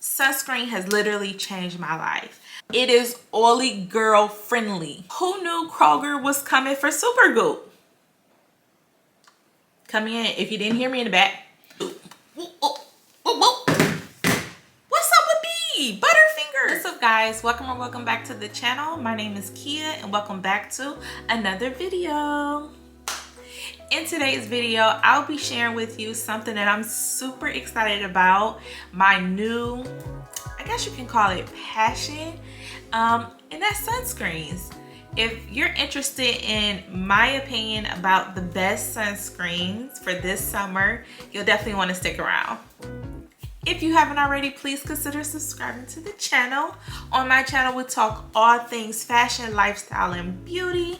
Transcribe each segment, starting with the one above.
Sunscreen has literally changed my life. It is oily girl friendly. Who knew Kroger was coming for Super Goop? Come in if you didn't hear me in the back. What's up with me? Butterfingers. What's up guys? Welcome or welcome back to the channel. My name is Kia and welcome back to another video. In today's video, I'll be sharing with you something that I'm super excited about. My new, I guess you can call it passion, and that's sunscreens. If you're interested in my opinion about the best sunscreens for this summer, you'll definitely want to stick around. If you haven't already, please consider subscribing to the channel. On my channel, we talk all things fashion, lifestyle, and beauty,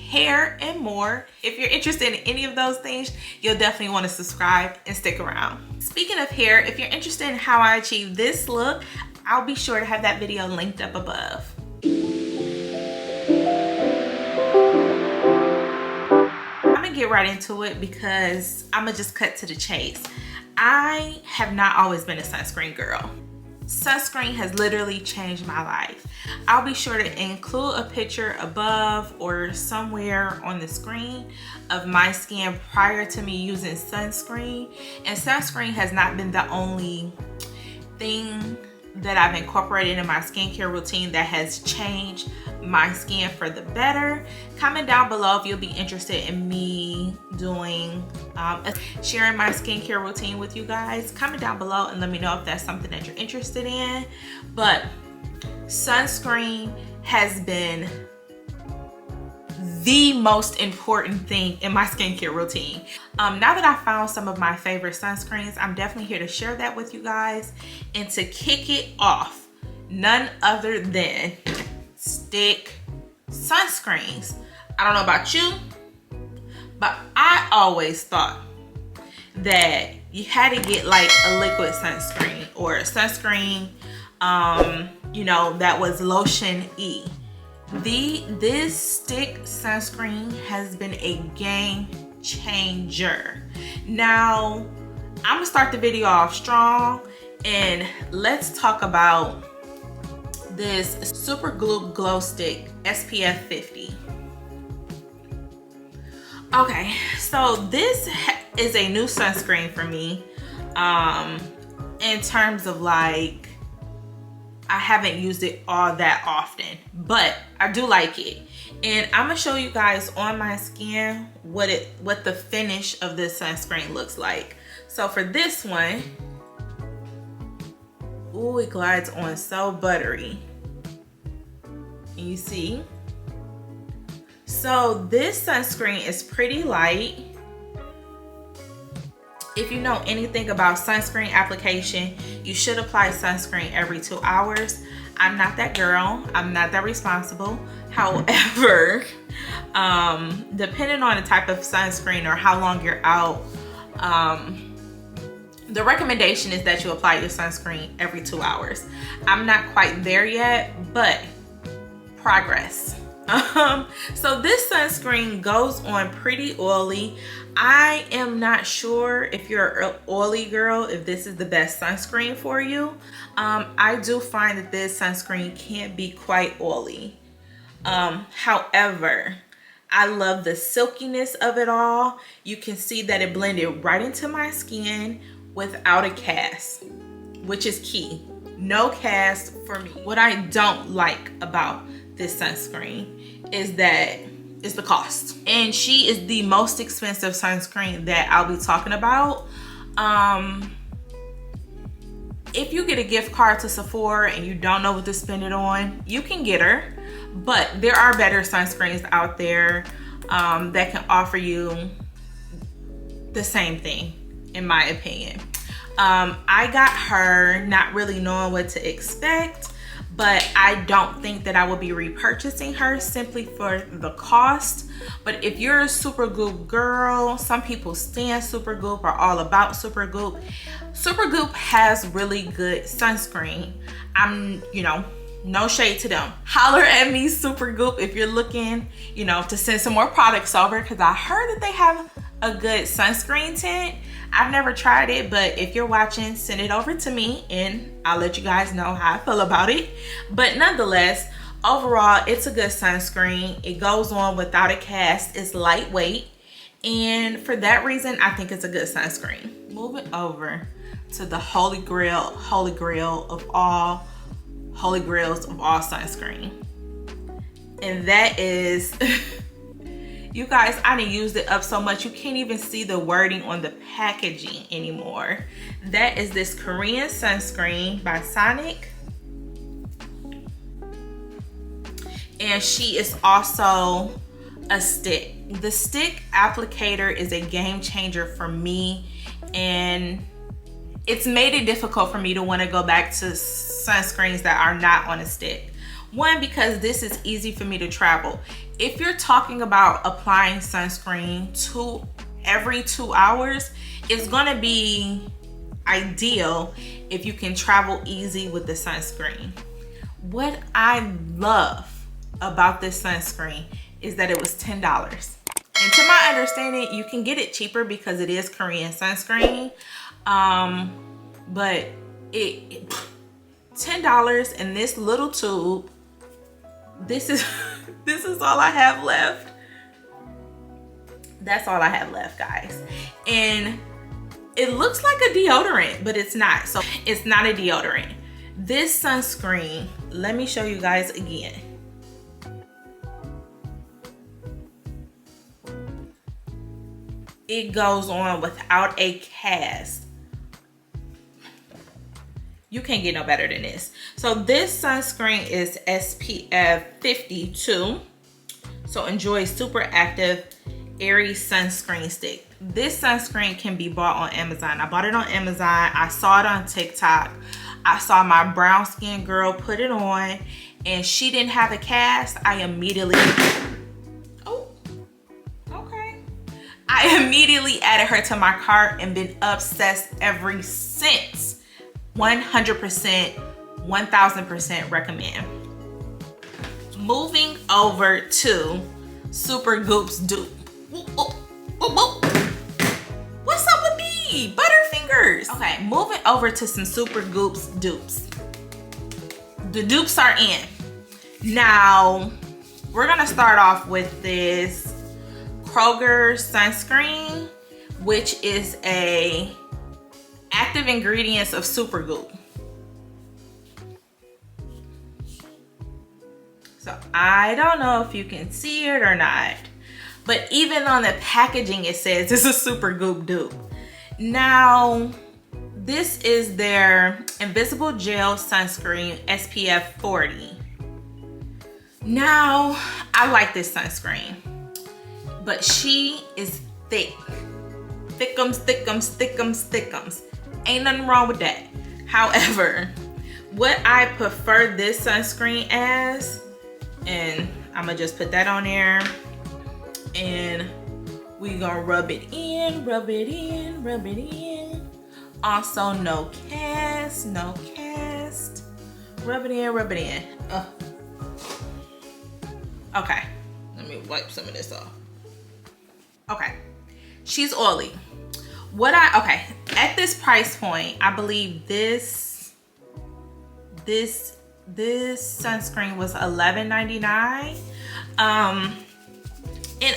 hair, and more. If you're interested in any of those things, you'll definitely want to subscribe and stick around. Speaking of hair, if you're interested in how I achieve this look, I'll be sure to have that video linked up above. I'm gonna get right into it because I'm gonna just cut to the chase. I have not always been a sunscreen girl. Sunscreen has literally changed my life. I'll be sure to include a picture above or somewhere on the screen of my skin prior to me using sunscreen. And sunscreen has not been the only thing that I've incorporated in my skincare routine that has changed my skin for the better. Comment down below if you'll be interested in me doing sharing my skincare routine with you guys. Comment down below and let me know if that's something that you're interested in. But sunscreen has been the most important thing in my skincare routine. Now that I found some of my favorite sunscreens, I'm definitely here to share that with you guys. And to kick it off, none other than stick sunscreens. I don't know about you, but I always thought that you had to get like a liquid sunscreen or a sunscreen, you know, that was lotion-y. This stick sunscreen has been a game changer. Now, I'm gonna start the video off strong and let's talk about this Super Goop Glow Stick SPF 50. Okay, so this is a new sunscreen for me in terms of like, I haven't used it all that often, but I do like it. And I'm gonna show you guys on my skin what the finish of this sunscreen looks like. So for this one, ooh, it glides on so buttery. And you see? So this sunscreen is pretty light. If you know anything about sunscreen application, you should apply sunscreen every 2 hours. I'm not that girl. I'm not that responsible. However, depending on the type of sunscreen or how long you're out, the recommendation is that you apply your sunscreen every 2 hours. I'm not quite there yet, but progress. So this sunscreen goes on pretty oily. I am not sure if you're an oily girl, if this is the best sunscreen for you. I do find that this sunscreen can be quite oily. However, I love the silkiness of it all. You can see that it blended right into my skin without a cast, which is key. No cast for me. What I don't like about this sunscreen is the cost. And she is the most expensive sunscreen that I'll be talking about. If you get a gift card to Sephora and you don't know what to spend it on, you can get her. But there are better sunscreens out there that can offer you the same thing, in my opinion. I got her not really knowing what to expect, but I don't think that I will be repurchasing her simply for the cost. But if you're a Super Goop girl, some people stand Super Goop, are all about Super Goop. Super Goop has really good sunscreen. You know, no shade to them. Holler at me, Super Goop, if you're looking, you know, to send some more products over, because I heard that they have a good sunscreen tint. I've never tried it, but if you're watching, send it over to me and I'll let you guys know how I feel about it. But nonetheless, overall, it's a good sunscreen. It goes on without a cast. It's lightweight. And for that reason, I think it's a good sunscreen. Moving over to the holy grail of all holy grails of all sunscreen. And that is, you guys, I done used it up so much you can't even see the wording on the packaging anymore. That is this Korean sunscreen by Sonic. And she is also a stick. The stick applicator is a game changer for me, and it's made it difficult for me to want to go back to sunscreens that are not on a stick. One, because this is easy for me to travel. If you're talking about applying sunscreen every 2 hours, it's gonna be ideal if you can travel easy with the sunscreen. What I love about this sunscreen is that it was $10. And to my understanding, you can get it cheaper because it is Korean sunscreen. But it $10 in this little tube. This is all I have left. That's all I have left, guys. And it looks like a deodorant, but it's not. So it's not a deodorant. This sunscreen, let me show you guys again. It goes on without a cast. You can't get no better than this. So this sunscreen is SPF 52. So enjoy super active, airy sunscreen stick. This sunscreen can be bought on Amazon. I bought it on Amazon. I saw it on TikTok. I saw my brown skin girl put it on and she didn't have a cast. I immediately added her to my cart and been obsessed ever since. 100%, 1000% recommend. Moving over to Super Goops dupe. What's up with me? Butterfingers. Okay, moving over to some Super Goops dupes. The dupes are in. Now, we're gonna start off with this Kroger sunscreen, which is a active ingredients of Super Goop. So I don't know if you can see it or not, but even on the packaging it says it's a Super Goop dupe. Now, this is their Invisible Gel Sunscreen SPF 40. Now, I like this sunscreen, but she is thick. Thickums, thickums, thickums, thickums. Ain't nothing wrong with that. However, what I prefer this sunscreen as, and I'm gonna just put that on there, and we gonna rub it in, rub it in, rub it in. Also, no cast, no cast. Rub it in, rub it in. Okay, let me wipe some of this off. Okay, she's oily. At this price point, I believe this sunscreen was $11.99. And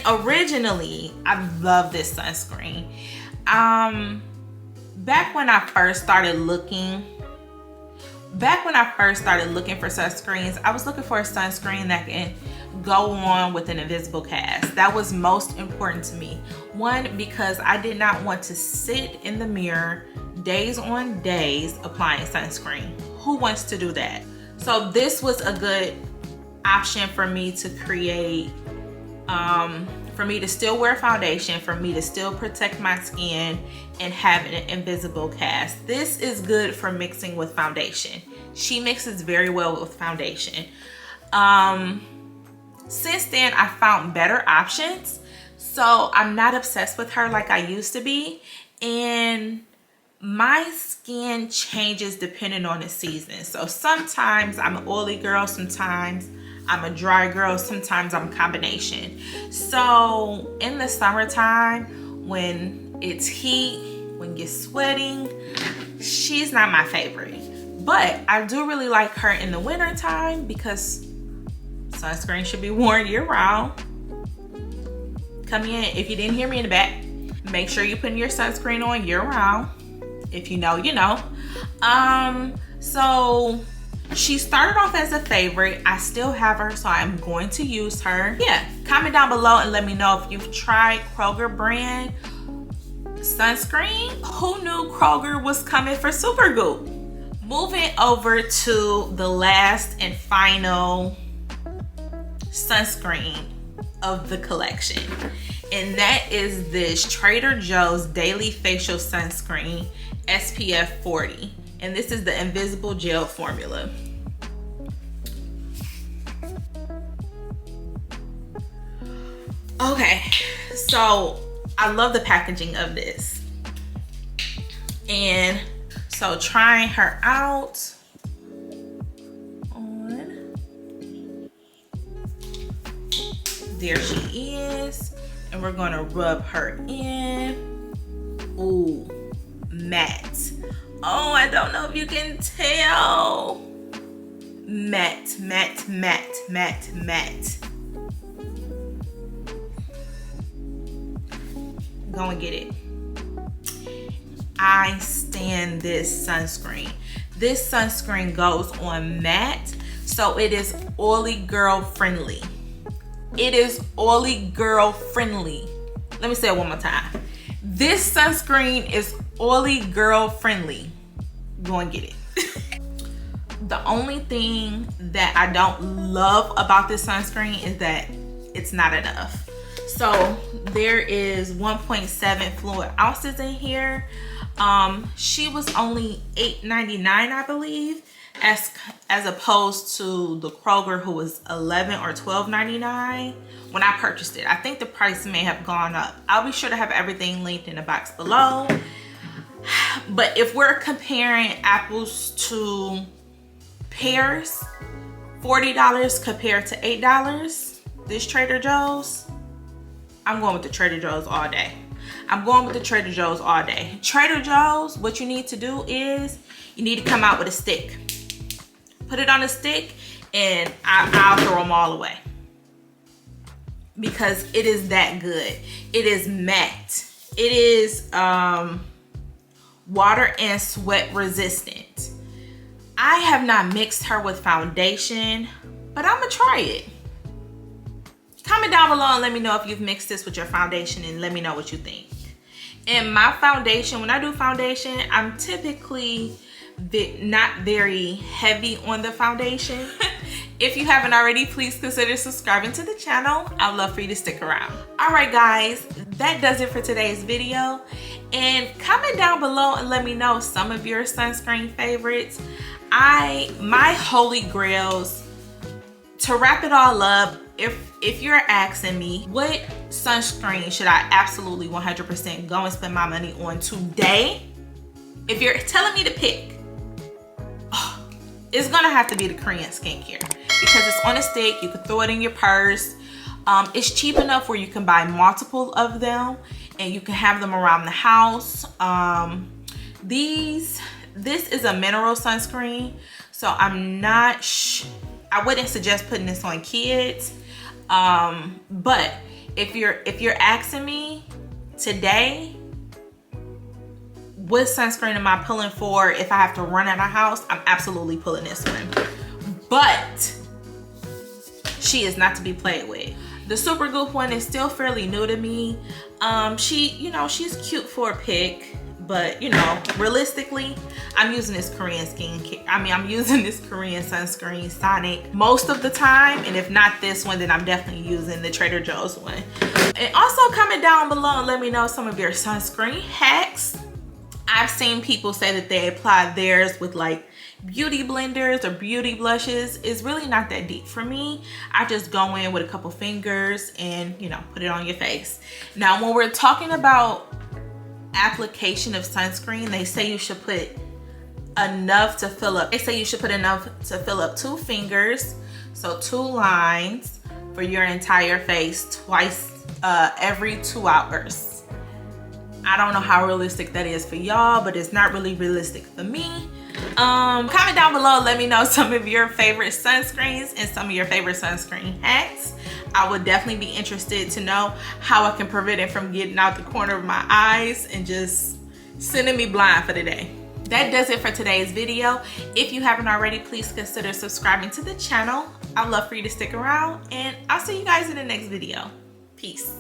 originally, I love this sunscreen. Back when I first started looking for sunscreens, I was looking for a sunscreen that can go on with an invisible cast. That was most important to me. One, because I did not want to sit in the mirror days on days applying sunscreen. Who wants to do that? So this was a good option for me to create, for me to still wear foundation, for me to still protect my skin and have an invisible cast. This is good for mixing with foundation. She mixes very well with foundation. Since then, I found better options. So I'm not obsessed with her like I used to be. And my skin changes depending on the season. So sometimes I'm an oily girl, sometimes I'm a dry girl, sometimes I'm a combination. So in the summertime, when it's heat when you're sweating. She's not my favorite, but I do really like her in the winter time because sunscreen should be worn year round. Come in, if you didn't hear me in the back, make sure you're putting your sunscreen on year round. If you know, you know. So she started off as a favorite. I still have her, so I'm going to use her. Yeah, comment down below and let me know if you've tried Kroger brand sunscreen. Who knew Kroger was coming for Supergoop? Moving over to the last and final sunscreen of the collection, and that is this Trader Joe's Daily Facial Sunscreen SPF 40, and this is the invisible gel formula. Okay, so I love the packaging of this, and so trying her out on, there she is, and we're gonna rub her in. Ooh, matte. Oh, I don't know if you can tell. Matte, matte, matte, matte, matte. Go and get it. I stand this sunscreen. This sunscreen goes on matte, so it is oily girl friendly. It is oily girl friendly. Let me say it one more time. This sunscreen is oily girl friendly. Go and get it. The only thing that I don't love about this sunscreen is that it's not enough. So there is 1.7 fluid ounces in here. She was only $8.99, I believe, as opposed to the Kroger, who was $11 or $12.99 when I purchased it. I think the price may have gone up. I'll be sure to have everything linked in the box below. But if we're comparing apples to pears, $40 compared to $8, this Trader Joe's, I'm going with the Trader Joe's all day. I'm going with the Trader Joe's all day. Trader Joe's, what you need to do is you need to come out with a stick. Put it on a stick and I'll throw them all away. Because it is that good. It is matte. It is water and sweat resistant. I have not mixed her with foundation, but I'm gonna try it. Comment down below and let me know if you've mixed this with your foundation and let me know what you think. And my foundation, when I do foundation, I'm typically not very heavy on the foundation. If you haven't already, please consider subscribing to the channel. I'd love for you to stick around. All right, guys, that does it for today's video. And comment down below and let me know some of your sunscreen favorites. My holy grails, to wrap it all up, if you're asking me what sunscreen should I absolutely 100% go and spend my money on today, if you're telling me to pick, it's gonna have to be the Korean skincare, because it's on a stick. You can throw it in your purse. It's cheap enough where you can buy multiple of them and you can have them around the house. This is a mineral sunscreen, so I'm not I wouldn't suggest putting this on kids. But if you're asking me today, what sunscreen am I pulling for if I have to run out of house, I'm absolutely pulling this one. But she is not to be played with. The Supergoop one is still fairly new to me. She's cute for a pic, but realistically, I'm using this Korean skincare. I'm using this Korean sunscreen, Sonic, most of the time. And if not this one, then I'm definitely using the Trader Joe's one. And also comment down below and let me know some of your sunscreen hacks. I've seen people say that they apply theirs with like beauty blenders or beauty blushes. It's really not that deep for me. I just go in with a couple fingers and put it on your face. Now, when we're talking about application of sunscreen, they say you should put enough to fill up. They say you should put enough to fill up 2 fingers, so 2 lines for your entire face twice every 2 hours. I don't know how realistic that is for y'all, but it's not really realistic for me. Comment down below, let me know some of your favorite sunscreens and some of your favorite sunscreen hacks. I would definitely be interested to know how I can prevent it from getting out the corner of my eyes and just sending me blind for the day. That does it for today's video. If you haven't already, please consider subscribing to the channel. I'd love for you to stick around, and I'll see you guys in the next video. Peace.